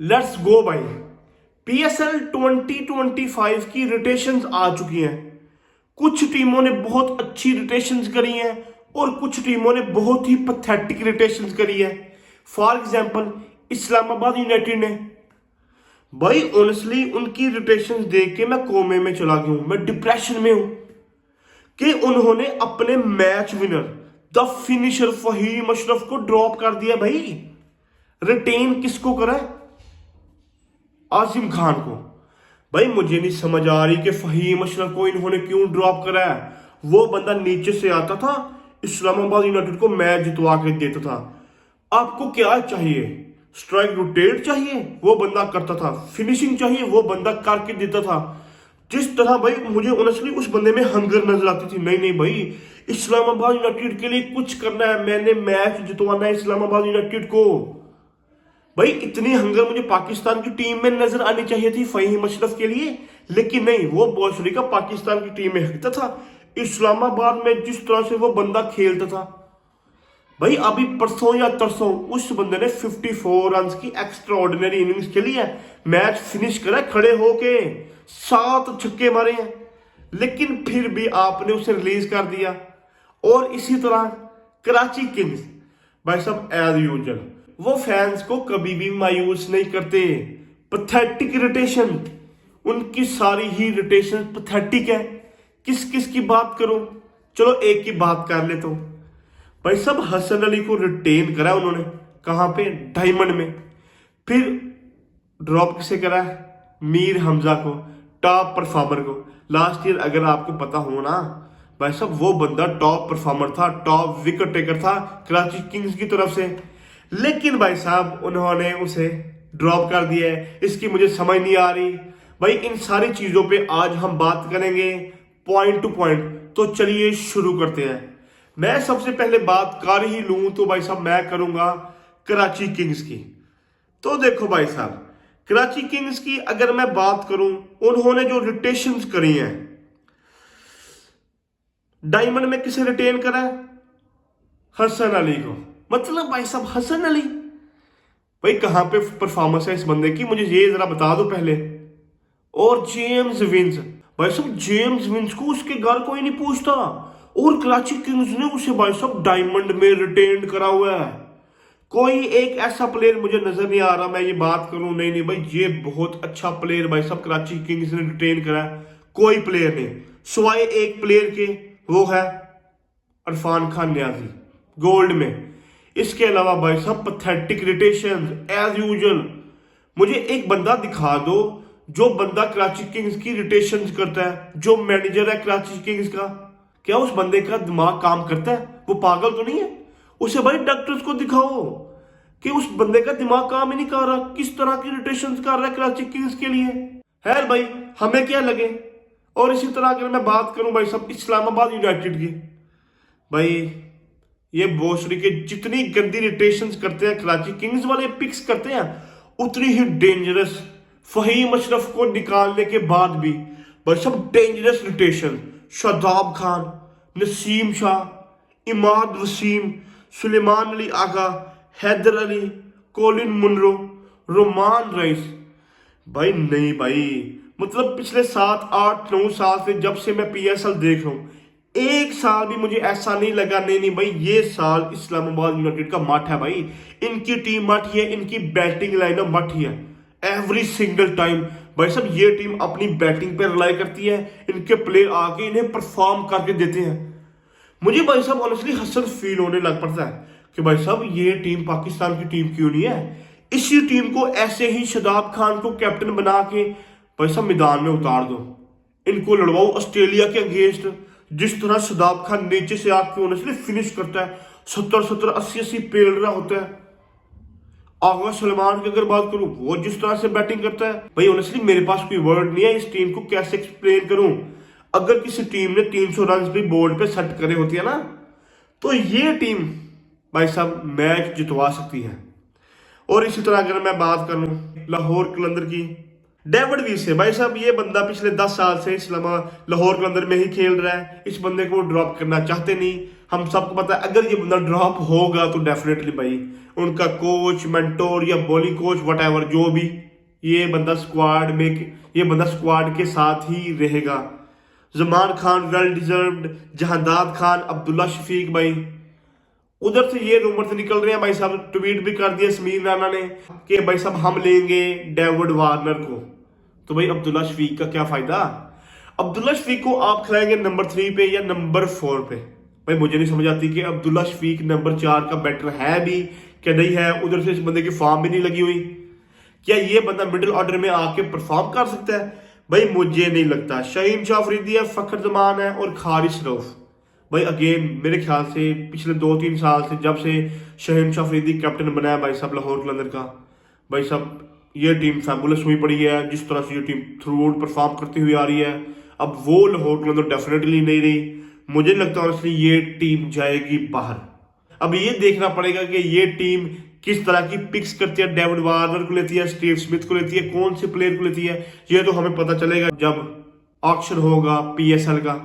Let's go भाई। PSL 2025 की rotations आ चुकी हैं। कुछ टीमों ने बहुत अच्छी रोटेशंस करी हैं और कुछ टीमों ने बहुत ही पथेटिक रोटेशंस करी है। फॉर एग्जांपल इस्लामाबाद यूनाइटेड ने, भाई ऑनेस्टली उनकी रोटेशंस देख के मैं कोमे में चला गया हूं, मैं डिप्रेशन में हूं कि उन्होंने अपने match winner the finisher Fahim Ashraf को ड्रॉप कर दिया। भाई रिटेन किसको करा है? आसिम खान को। भाई मुझे नहीं समझ आ रही कि फहीम अशरफ को इन्होंने क्यों ड्रॉप करा है। वो बंदा नीचे से आता था, इस्लामाबाद यूनाइटेड को मैच जितवा के देता था। आपको क्या चाहिए? स्ट्राइक रोटेट चाहिए, वो बंदा करता था। फिनिशिंग चाहिए, वो बंदा करके देता था। जिस तरह भाई मुझे ऑनेस्टली उस बंदे में हंगर नजर आती थी। नहीं नहीं भाई, इस्लामाबाद यूनाइटेड के लिए कुछ करना है, मैंने मैच जितवाना है इस्लामाबाद यूनाइटेड को। भाई इतनी हंगर मुझे पाकिस्तान की टीम में नजर आनी चाहिए थी फहीम अशरफ के लिए, लेकिन नहीं, वो बॉसरी का पाकिस्तान की टीम में हकता था। इस्लामाबाद में जिस तरह से वो बंदा खेलता था, भाई अभी परसों या तरसों उस बंदे ने 54 रन की एक्स्ट्रा ऑर्डिनरी इनिंग्स खेली है, मैच फिनिश करा खड़े होके, 7 छक्के मारे हैं, लेकिन फिर भी आपने उसे रिलीज कर दिया। और इसी तरह कराची किंग्स, भाई साहब एज यूजुअल वो फैंस को कभी भी मायूस नहीं करते। पथेटिक रोटेशन, उनकी सारी ही रोटेशन पथेटिक है। किस किस की बात करूं? चलो एक की बात कर लेता हूं। भाई सब हसन अली को रिटेन करा उन्होंने, कहां पे? डायमंड में। फिर ड्रॉप किसे करा? मीर हमजा को, टॉप परफॉर्मर को। लास्ट ईयर अगर आपको पता हो ना भाई साहब, वो बंदा टॉप परफॉर्मर था, टॉप विकेट टेकर था कराची किंग्स की तरफ से, लेकिन भाई साहब उन्होंने उसे ड्रॉप कर दिया है। इसकी मुझे समझ नहीं आ रही। भाई इन सारी चीजों पे आज हम बात करेंगे पॉइंट टू पॉइंट। तो चलिए शुरू करते हैं। मैं सबसे पहले बात कर ही लूं तो भाई साहब मैं करूंगा कराची किंग्स की। तो देखो भाई साहब, कराची किंग्स की अगर मैं बात करूं, उन्होंने जो रोटेशंस करी हैं, डायमंड में किसे रिटेन करा है? हसन अली को। मतलब भाई साहब हसन अली, भाई कहां पे परफॉर्मेंस है इस बंदे की, मुझे ये जरा बता दो पहले। और जेम्स विंस, भाई साहब जेम्स विंस को उसके घर कोई नहीं पूछता, और कराची किंग्स ने उसे भाई साहब डायमंड में रिटेन करा हुआ है। कोई एक ऐसा प्लेयर मुझे नजर नहीं आ रहा मैं ये बात करूं, नहीं नहीं भाई ये बहुत अच्छा प्लेयर भाई साहब कराची किंग्स ने रिटेन करा है। कोई प्लेयर नहीं सिवाय एक प्लेयर के, वो है इरफान खान न्याजी गोल्ड में। इसके अलावा भाई साहब पथेटिक रोटेशन एज यूजुअल। मुझे एक बंदा दिखा दो जो बंदा कराची किंग्स की रोटेशन करता है, जो मैनेजर है कराची किंग्स का। क्या उस बंदे का दिमाग काम करता है? वो पागल तो नहीं है? उसे भाई डॉक्टर्स को दिखाओ कि उस बंदे का दिमाग काम ही नहीं कर रहा, किस तरह की रोटेशन कर रहा है कराची किंग्स के लिए। खैर भाई हमें क्या लगे। और इसी तरह अगर मैं बात करूं भाई साहब इस्लामाबाद यूनाइटेड की, भाई ये भोसड़ी के जितनी गंदी रोटेशंस करते हैं कराची किंग्स वाले, पिक्स करते हैं, उतनी ही डेंजरस। फहीम अशरफ को निकालने के बाद भी भाई सब dangerous rotation. Shadab Khan, Naseem Shah, Imad Wasim, Suleman Ali Agha, Haider Ali, Colin Munro, Romman Raees. भाई नहीं भाई, मतलब पिछले 7 8 9 साल से जब से मैं पीएसएल देख रहा हूं, एक साल भी मुझे ऐसा नहीं लगा नहीं नहीं भाई ये साल इस्लामाबाद यूनाइटेड का मठ है। भाई इनकी टीम मठ ही है, इनकी बैटिंग लाइनअप मठ ही है एवरी सिंगल टाइम। भाई साहब ये टीम अपनी बैटिंग पे रिलाई करती है, इनके प्लेयर आके इन्हें परफॉर्म करके देते हैं। मुझे भाई साहब ऑनेस्टली हसन फील होने लग पड़ता है कि भाई साहब ये टीम पाकिस्तान की टीम क्यों नहीं है। इसी टीम को ऐसे ही शादाब खान को कैप्टन बना के भाई साहब मैदान में उतार दो, इनको लड़वाओ ऑस्ट्रेलिया के अगेंस्ट। जिस तरह शादाब खान नीचे से आपके ऑनेस्टली फिनिश करता है, 70 80 पेल रहा होता है। आगा सलमान की अगर बात करूं, वो जिस तरह से बैटिंग करता है, भाई ऑनेस्टली मेरे पास कोई वर्ड नहीं है इस टीम को कैसे एक्सप्लेन करूं। अगर किसी टीम ने 300 रन भी बोर्ड पे सेट करे होती है ना, तो ये टीम भाई साहब मैच जितवा सकती है। और इसी तरह अगर मैं बात करूं लाहौर कलंदर की, डेविड वीसे भाई साहब, ये बंदा पिछले 10 साल से लाहौर कलंदर में ही खेल रहा है। इस बंदे को ड्रॉप करना चाहते नहीं। हम सबको पता है अगर ये बंदा ड्रॉप होगा तो डेफिनेटली भाई उनका कोच, मेंटोर या बॉलिंग कोच वट जो भी, ये बंदा स्क्वाड के साथ ही रहेगा। जमान खान वेल डिजर्व्ड, जहांदाद खान, अब्दुल्ला शफीक भाई। उधर से ये रूमर निकल रहे हैं भाई साहब, ट्वीट भी कर दिया समीर राणा ने कि भाई साहब हम लेंगे डेविड वार्नर को। तो भाई अब्दुल्ला शफीक का क्या फायदा? अब्दुल्ला शफीक को आप खिलाएंगे नंबर 3 पे या नंबर 4 पे? भाई मुझे नहीं समझ आती कि अब्दुल्ला शफीक नंबर 4 का बैटर है भी क्या नहीं है। उधर से इस बंदे की फॉर्म भी नहीं लगी हुई। क्या ये बंदा मिडिल ऑर्डर में आके परफॉर्म कर सकता है? भाई मुझे नहीं लगता। शाहीन शाह अफरीदी है, फखर जमान है और खारिश रऊफ। भाई अगेन मेरे ख्याल से पिछले 2-3 साल से जब से शाहीन शाह अफरीदी कैप्टन बनाया भाई साहब लाहौर कलंदर का, भाई साहब ये टीम फैबुलस हुई पड़ी है। जिस तरह से ये टीम थ्रू आउट परफॉर्म करती हुई आ रही है, अब वो लाहौर कलंदर डेफिनेटली नहीं रही। मुझे नहीं लगता ऑनेस्टली ये टीम जाएगी बाहर। अब ये देखना पड़ेगा कि ये टीम किस तरह की पिक्स करती है। डेविड वार्नर को लेती है, स्टीव स्मिथ को लेती है, कौन से प्लेयर को लेती है, ये तो हमें पता चलेगा जब ऑक्शन होगा पीएसएल का।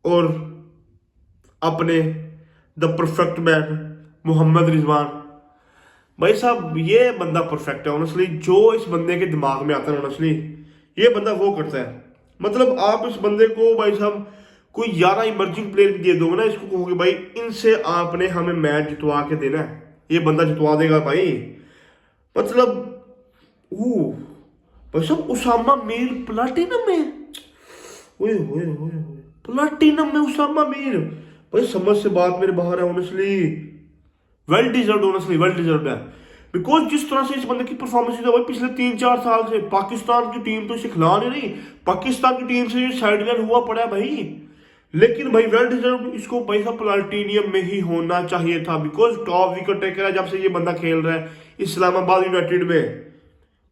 और अपने the perfect man Mohammad Rizwan, भाई साहब ये बंदा परफेक्ट है ऑनेस्टली। जो इस बंदे के दिमाग में आता है ऑनेस्टली, ये बंदा वो करता है। मतलब आप इस बंदे को भाई साहब कोई 11 इमर्जिंग प्लेयर भी दे दोगे ना, इसको कहोगे भाई इनसे आपने हमें मैच जितवा के देना है, ये बंदा जितवा देगा भाई। मतलब भाई साहब उसामा मीर प्लाटिनम में, ओए ओए ओए प्लाटिनम में उसामा मीर, भाई समझ से बात मेरे बाहर है honestly. Well deserved honestly, well deserved है। बिकॉज जिस तरह से इस बंदे की परफॉर्मेंस है भाई पिछले 3-4 साल से, पाकिस्तान की टीम तो इसे खिला नहीं रही। पाकिस्तान की टीम से ये साइडलाइन हुआ पड़ा है भाई। लेकिन भाई वेल डिजर्व इसको भाई साहब प्लाटिनियम में ही होना चाहिए था। बिकॉज टॉप विकेट टेकर है जब से ये बंदा खेल रहा है इस्लामाबाद यूनाइटेड में।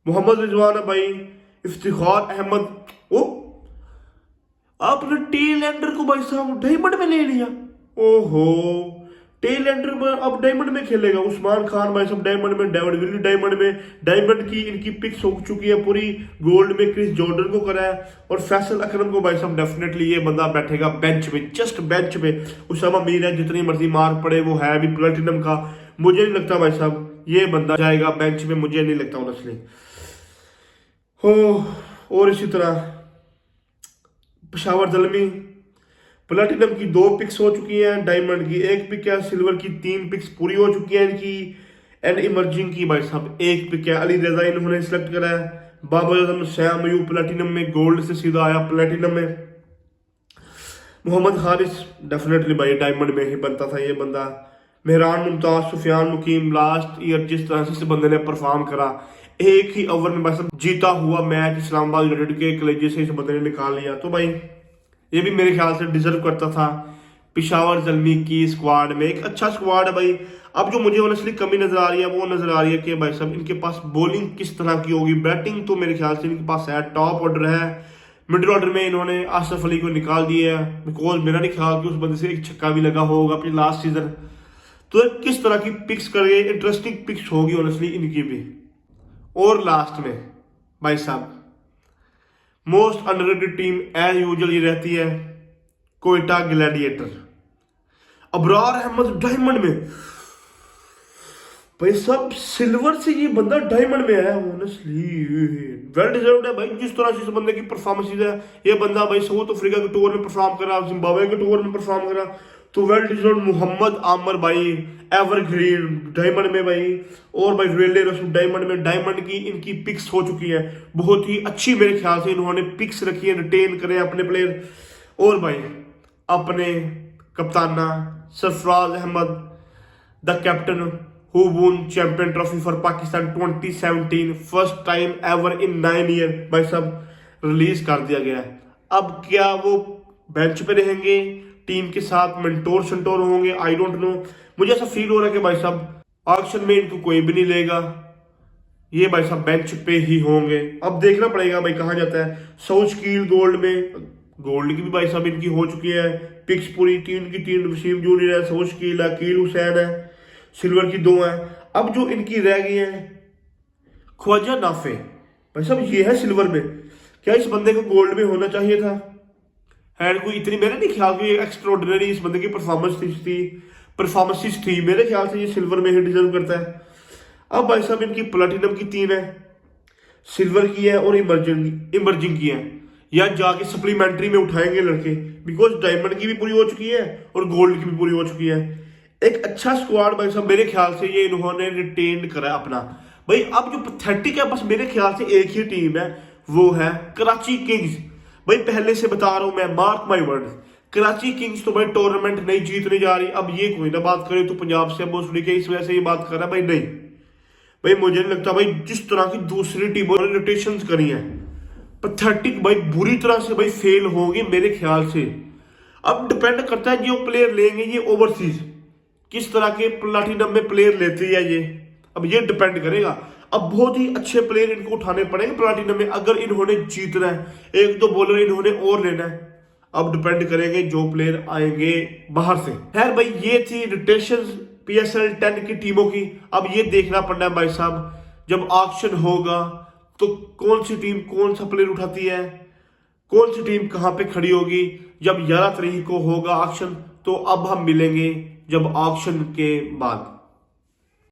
मोहम्मद रिजवान है भाई, इफ्तिखार अहमद, ओ आपने टेल एंडर को भाई साहब डायमंड में ले लिया। ओहो, टेल एंडर में अब डायमंड में खेलेगा। उस्मान खान भाई साहब डायमंड में, डेविड विली डायमंड में। डायमंड की इनकी पिक्स हो चुकी है पूरी। गोल्ड में क्रिस जॉर्डन को करा है और फैसल अकरम को भाई साहब डेफिनेटली ये बंदा बैठेगा बेंच में, जस्ट बेंच में। उसामा मीर है, जितनी मर्जी मार पड़े, वो है भी प्लेटिनम का। मुझे नहीं लगता भाई साहब ये बंदा जाएगा बेंच में, मुझे नहीं लगता ऑनेस्टली हो। और इसी तरह पेशावर ज़ल्मी, प्लेटिनम की 2 पिक्स हो चुकी हैं, डायमंड की 1 पिक है, सिल्वर की 3 पिक्स पूरी हो चुकी हैं इनकी। एंड इमर्जिंग की भाई साहब 1 पिक है। अली रजा इन्होंने सिलेक्ट करा है। बाबर आजम, श्याम अयूब प्लेटिनम में, गोल्ड से सीधा आया प्लेटिनम में। मोहम्मद हारिस डेफिनेटली भाई डायमंड में ही बनता था ये बंदा। मेहरान मुमताज, सुफियान मुकीम, लास्ट ईयर जिस तरह से इस बंदे ने परफॉर्म करा, एक ही ओवर में बस जीता हुआ मैच इस्लामाबाद यूनाइटेड के कलेजे से इस बंदे ने निकाल लिया। तो भाई ये भी मेरे ख्याल से डिजर्व करता था पेशावर ज़ल्मी की स्क्वाड में। एक अच्छा स्क्वाड है भाई। अब जो मुझे ऑनेस्टली कमी नजर आ रही है वो नजर आ रही है कि भाई साहब इनके पास बॉलिंग किस तरह की होगी। बैटिंग तो मेरे ख्याल से इनके पास है, टॉप ऑर्डर है। मिडिल ऑर्डर में इन्होंने आसफ अली को निकाल दिया है। बिकॉज मेरा नहीं ख्याल कि उस बंदे से एक छक्का भी लगा होगा अपने लास्ट सीजन। तो किस तरह की पिक्स करेंगे, इंटरेस्टिंग पिक्स होगी ऑनेस्टली इनकी भी। और लास्ट में भाई साहब most underrated team as usual ये रहती है कोयटा ग्लैडिएटर। अबरार अहमद डायमंड में, भाई साहब सिल्वर से ये बंदा डायमंड में आया ऑनेस्टली वेल डिजर्व्ड है भाई। जिस तरह से इस बंदे की परफॉर्मेंस है, ये बंदा भाई साउथ अफ्रीका के टूर में परफॉर्म करा, जिम्बाब्वे के टूर में परफॉर्म करा, तो वेल डिजर्व्ड। मोहम्मद आमर भाई एवरग्रीन डायमंड में भाई। और भाई रेले रसूल डायमंड में। डायमंड की इनकी पिक्स हो चुकी है, बहुत ही अच्छी मेरे ख्याल से इन्होंने पिक्स रखी है, रिटेन करे अपने प्लेयर। और भाई अपने कप्ताना Sarfaraz Ahmed, the captain who won champion trophy for Pakistan 2017, first time ever in 9 year, भाई साहब रिलीज कर दिया गया है। अब क्या वो बेंच पे रहेंगे, टीम के साथ मेंटोर शंटोर होंगे, आई डोंट नो। मुझे ऐसा फील हो रहा है कि भाई साहब ऑक्शन में इनको कोई भी नहीं लेगा, ये भाई साहब बेंच पे ही होंगे। अब देखना पड़ेगा भाई कहाँ जाता है। साउथ कील गोल्ड में, गोल्ड की भी भाई साहब इनकी हो चुकी है पिक्स पूरी। 3 की 3 वसीम जूनियर है, साउथ कील है, कील हुसैन है, सिल्वर की 2 है। अब जो इनकी रह गई है ख्वाजा नाफे, भाई साहब ये है सिल्वर में। क्या इस बंदे को गोल्ड में होना चाहिए था? एंड कोई इतनी मेरे नहीं ख्याल कि एक्स्ट्रॉर्डिनरी इस बंदे की परफॉर्मेंसेस थी। मेरे ख्याल से ये सिल्वर में ही डिजर्व करता है। अब भाई साहब इनकी प्लेटिनम की 3 है, सिल्वर की है और इमर्जिंग की है। या जाके सप्लीमेंट्री में उठाएंगे लड़के, बिकॉज डायमंड की भी पूरी हो चुकी है और गोल्ड की भी पूरी हो चुकी है। एक अच्छा स्क्वाड भाई साहब मेरे ख्याल से ये इन्होंने रिटेन करा अपना। भाई अब जो पैथेटिक है, बस मेरे ख्याल से एक ही टीम है, वो है कराची किंग्स। भाई पहले से बता रहा हूं मैं, mark my word, Karachi Kings तो भाई टूर्नामेंट नहीं जीतने जा रही। अब ये कोई ना बात करे तो पंजाब से मोस्टली के इस वजह से ये बात कर रहा है। भाई नहीं, भाई मुझे नहीं लगता। भाई जिस तरह की दूसरी टीमों ने रोटेशंस करी हैं, पैथेटिक भाई बुरी तरह से भाई फेल होंगे मेरे ख्याल से। अब डिपेंड करता है जो प्लेयर लेंगे ये ओवरसीज, किस तरह के प्लाटिनम में प्लेयर लेते हैं ये, अब ये डिपेंड करेगा। अब बहुत ही अच्छे प्लेयर इनको उठाने पड़ेंगे प्लाटिनम में अगर इन्होंने जीतना है। 1-2 बॉलर इन्होंने और लेना है। अब डिपेंड करेंगे जो प्लेयर आएंगे बाहर से। खैर भाई ये थी रोटेशंस PSL 10 की टीमों की। अब ये देखना पड़ना है भाई साहब, जब ऑक्शन होगा तो कौन सी टीम कौन सा प्लेयर उठाती है, कौन सी टीम कहां पे खड़ी होगी। जब 11 तारीख को होगा ऑक्शन, तो अब हम मिलेंगे जब ऑक्शन के बाद।